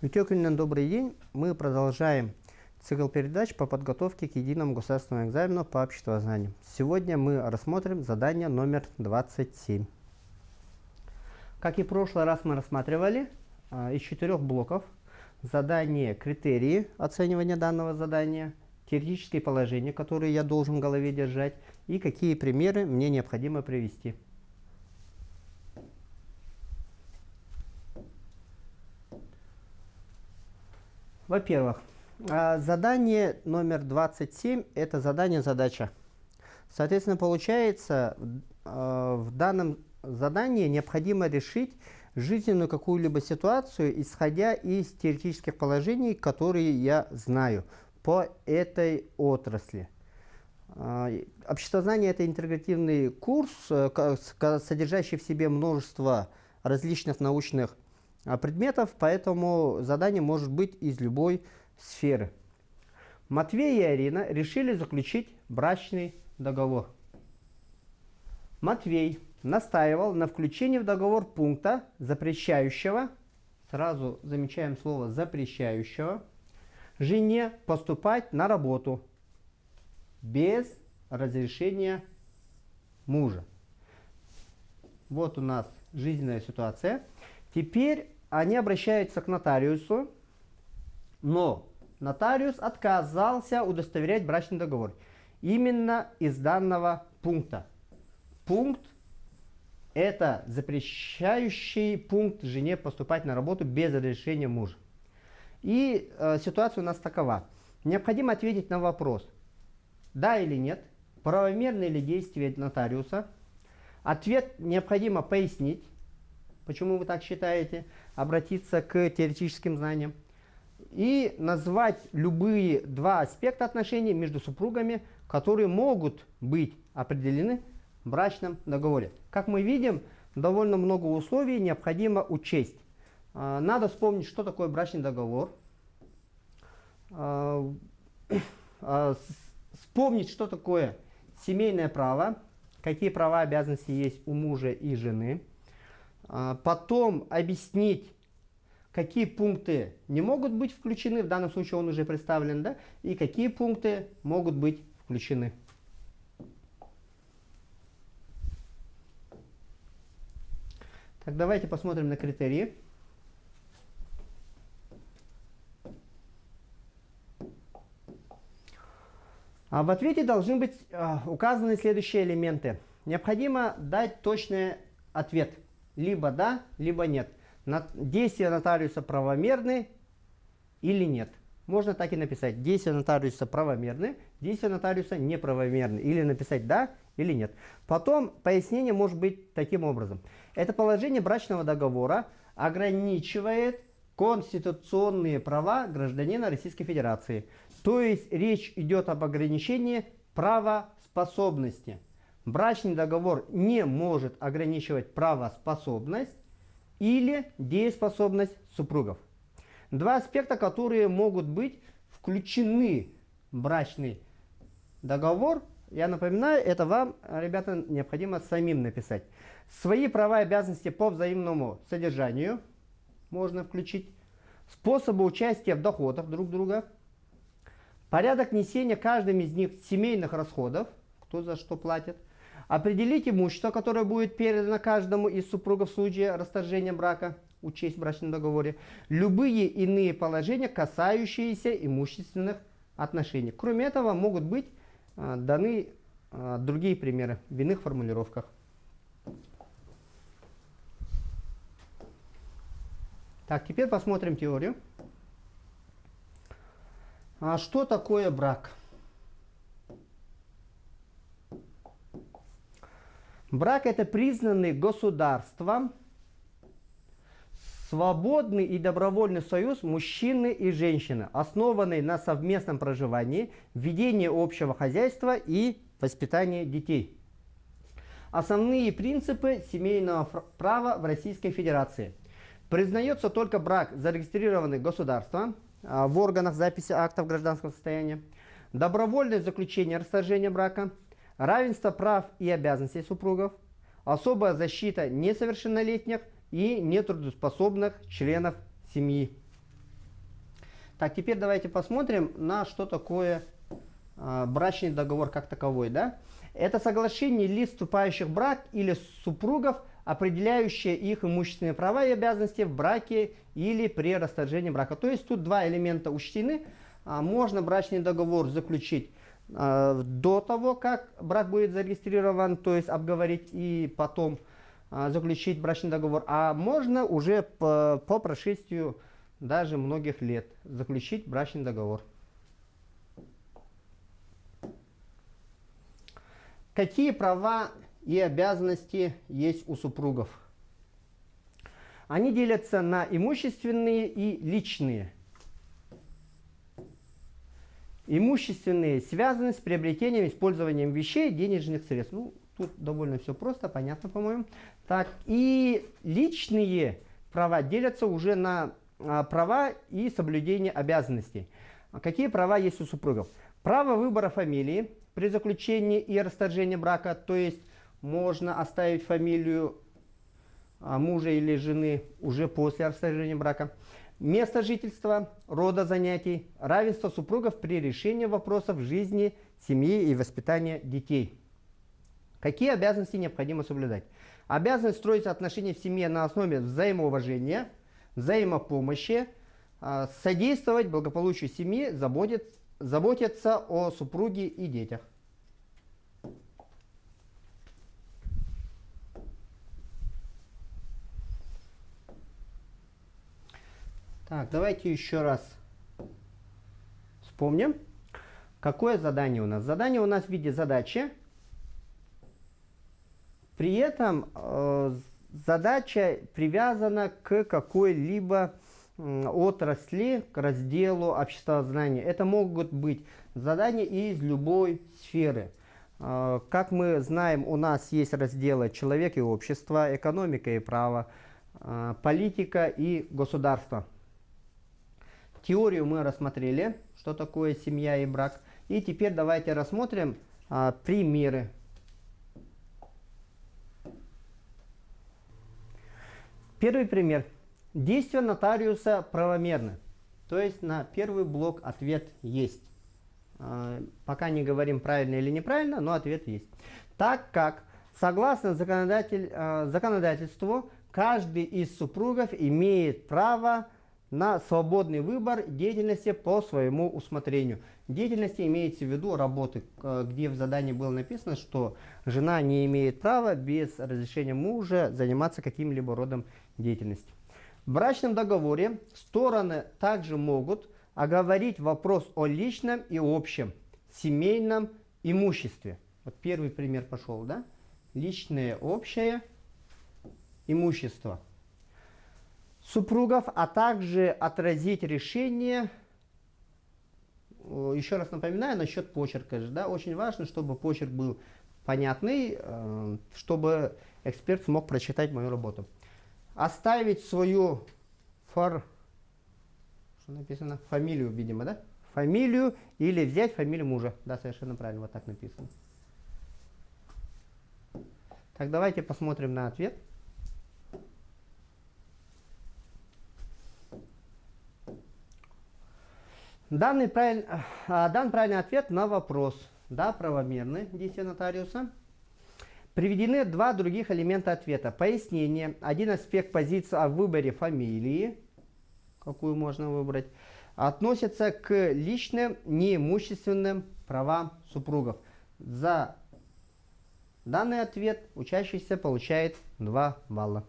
Витекулин, добрый день. Мы продолжаем цикл передач по подготовке к единому государственному экзамену по обществознанию. Сегодня мы рассмотрим задание номер 27. Как и в прошлый раз мы рассматривали из 4 блоков задание, критерии оценивания данного задания, теоретические положения, которые я должен в голове держать, и какие примеры мне необходимо привести. Во-первых, задание номер 27 – это задание-задача. Соответственно, получается, в данном задании необходимо решить жизненную какую-либо ситуацию, исходя из теоретических положений, которые я знаю по этой отрасли. Обществознание – это интегративный курс, содержащий в себе множество различных научных предметов, поэтому задание может быть из любой сферы. Матвей и Арина решили заключить брачный договор. Матвей настаивал на включении в договор пункта, запрещающего, сразу замечаем слово запрещающего, жене поступать на работу без разрешения мужа. Вот у нас жизненная ситуация. Теперь они обращаются к нотариусу, но нотариус отказался удостоверять брачный договор именно из данного пункта. Пункт – это запрещающий пункт жене поступать на работу без разрешения мужа. И ситуация у нас такова. Необходимо ответить на вопрос, да или нет, правомерны ли действия нотариуса. Ответ необходимо пояснить. Почему вы так считаете? Обратиться к теоретическим знаниям. И назвать любые два аспекта отношений между супругами, которые могут быть определены в брачном договоре. Как мы видим, довольно много условий необходимо учесть. Надо вспомнить, что такое брачный договор. Вспомнить, что такое семейное право, какие права и обязанности есть у мужа и жены. Потом объяснить, какие пункты не могут быть включены, в данном случае он уже представлен, да, и какие пункты могут быть включены. Так, давайте посмотрим на критерии. В ответе должны быть указаны следующие элементы. Необходимо дать точный ответ. Либо да, либо нет. Действия нотариуса правомерны или нет. Можно так и написать. Действия нотариуса правомерны, действия нотариуса неправомерны. Или написать да или нет. Потом пояснение может быть таким образом. Это положение брачного договора ограничивает конституционные права гражданина Российской Федерации. То есть речь идет об ограничении правоспособности. Брачный договор не может ограничивать правоспособность или дееспособность супругов. Два аспекта, которые могут быть включены в брачный договор, я напоминаю, это вам, ребята, необходимо самим написать. Свои права и обязанности по взаимному содержанию можно включить. Способы участия в доходах друг друга. Порядок несения каждым из них семейных расходов, кто за что платит. Определить имущество, которое будет передано каждому из супругов в случае расторжения брака, учесть в брачном договоре. Любые иные положения, касающиеся имущественных отношений. Кроме этого, могут быть даны другие примеры в иных формулировках. Так, теперь посмотрим теорию. Что такое брак? Брак – это признанный государством свободный и добровольный союз мужчины и женщины, основанный на совместном проживании, ведении общего хозяйства и воспитании детей. Основные принципы семейного права в Российской Федерации. Признается только брак, зарегистрированный государством в органах записи актов гражданского состояния, добровольное заключение расторжения брака, равенство прав и обязанностей супругов, особая защита несовершеннолетних и нетрудоспособных членов семьи. Так, теперь давайте посмотрим на что такое брачный договор как таковой. Да? Это соглашение лиц, вступающих в брак, или супругов, определяющие их имущественные права и обязанности в браке или при расторжении брака. То есть тут два элемента учтены. Можно брачный договор заключить до того, как брак будет зарегистрирован, то есть обговорить и потом заключить брачный договор. А можно уже по прошествию даже многих лет заключить брачный договор. Какие права и обязанности есть у супругов? Они делятся на имущественные и личные. Имущественные связаны с приобретением, использованием вещей, денежных средств. Ну, тут довольно все просто, понятно, по-моему. Так, и личные права делятся уже на права и соблюдение обязанностей. Какие права есть у супругов? Право выбора фамилии при заключении и расторжении брака, то есть можно оставить фамилию мужа или жены уже после расторжения брака. Место жительства, рода занятий, равенство супругов при решении вопросов жизни, семьи и воспитания детей. Какие обязанности необходимо соблюдать? Обязанность строить отношения в семье на основе взаимоуважения, взаимопомощи, содействовать благополучию семьи, заботиться о супруге и детях. Так, давайте еще раз вспомним, какое задание у нас. Задание у нас в виде задачи. При этом задача привязана к какой-либо отрасли, к разделу обществознания. Это могут быть задания из любой сферы. Как мы знаем, у нас есть разделы «Человек и общество», «Экономика и право», «Политика и государство». Теорию мы рассмотрели, что такое семья и брак. И теперь давайте рассмотрим примеры. Первый пример. Действия нотариуса правомерны. То есть на первый блок ответ есть. Пока не говорим правильно или неправильно, но ответ есть. Так как, согласно законодательству, каждый из супругов имеет право на свободный выбор деятельности по своему усмотрению. Деятельности имеется в виду работы, где в задании было написано, что жена не имеет права без разрешения мужа заниматься каким-либо родом деятельности. В брачном договоре стороны также могут оговорить вопрос о личном и общем семейном имуществе. Вот первый пример пошел, да? Личное, общее имущество супругов, а также отразить решение. Еще раз напоминаю насчет почерка. Да? Очень важно, чтобы почерк был понятный, чтобы эксперт смог прочитать мою работу. Оставить свою что написано? Фамилию, видимо, да? Фамилию или взять фамилию мужа. Да, совершенно правильно, вот так написано. Так, давайте посмотрим на ответ. Дан правильный ответ на вопрос. Да, правомерны действия нотариуса. Приведены два других элемента ответа. Пояснение. Один аспект позиции о выборе фамилии, какую можно выбрать, относится к личным неимущественным правам супругов. За данный ответ учащийся получает 2 балла.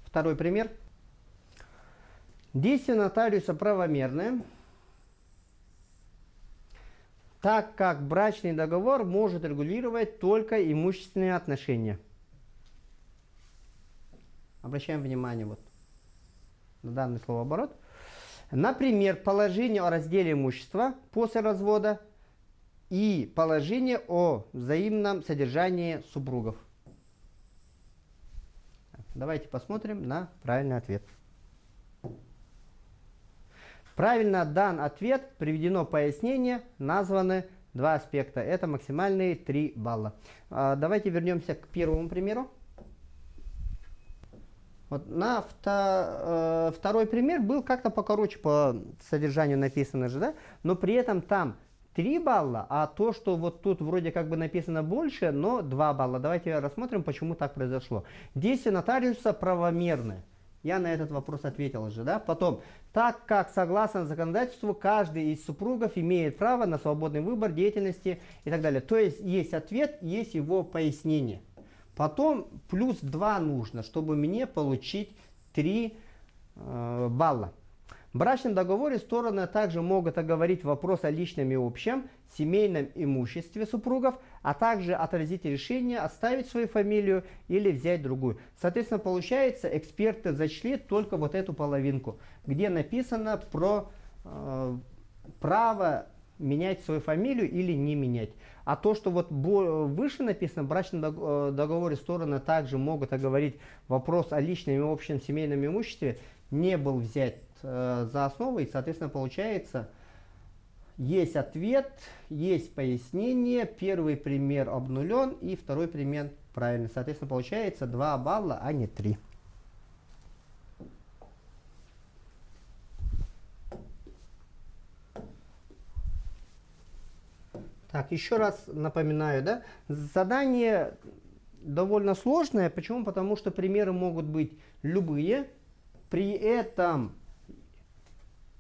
Второй пример. Действия нотариуса правомерны, так как брачный договор может регулировать только имущественные отношения. Обращаем внимание вот на данный словооборот. Например, положение о разделе имущества после развода и положение о взаимном содержании супругов. Давайте посмотрим на правильный ответ. Правильно дан ответ, приведено пояснение, названы 2 аспекта. Это максимальные 3 балла. Давайте вернемся к первому примеру. Вот второй пример был как-то покороче по содержанию написано же, да? Но при этом там 3 балла, а то, что вот тут вроде как бы написано больше, но 2 балла. Давайте рассмотрим, почему так произошло. Действия нотариуса правомерны. Я на этот вопрос ответил уже, да? Потом, так как согласно законодательству, каждый из супругов имеет право на свободный выбор деятельности и так далее. То есть ответ, есть его пояснение. Потом плюс 2 нужно, чтобы мне получить 3 балла. В брачном договоре стороны также могут оговорить вопрос о личном и общем, семейном имуществе супругов, а также отразить решение оставить свою фамилию или взять другую. Соответственно, получается, эксперты зачли только вот эту половинку, где написано про право менять свою фамилию или не менять. А то, что вот выше написано, в брачном договоре стороны также могут оговорить вопрос о личном и общем семейном имуществе, не был взят за основу, и, соответственно, получается, есть ответ, есть пояснение, первый пример обнулен, и второй пример правильный. Соответственно, получается 2 балла, а не 3. Так, еще раз напоминаю, да, задание довольно сложное. Почему? Потому что примеры могут быть любые. При этом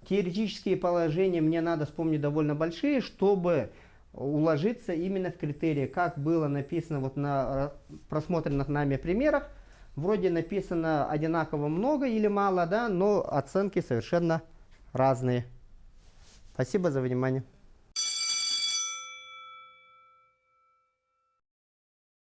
теоретические положения мне надо вспомнить довольно большие, чтобы уложиться именно в критерии, как было написано вот на просмотренных нами примерах. Вроде написано одинаково много или мало, да, но оценки совершенно разные. Спасибо за внимание.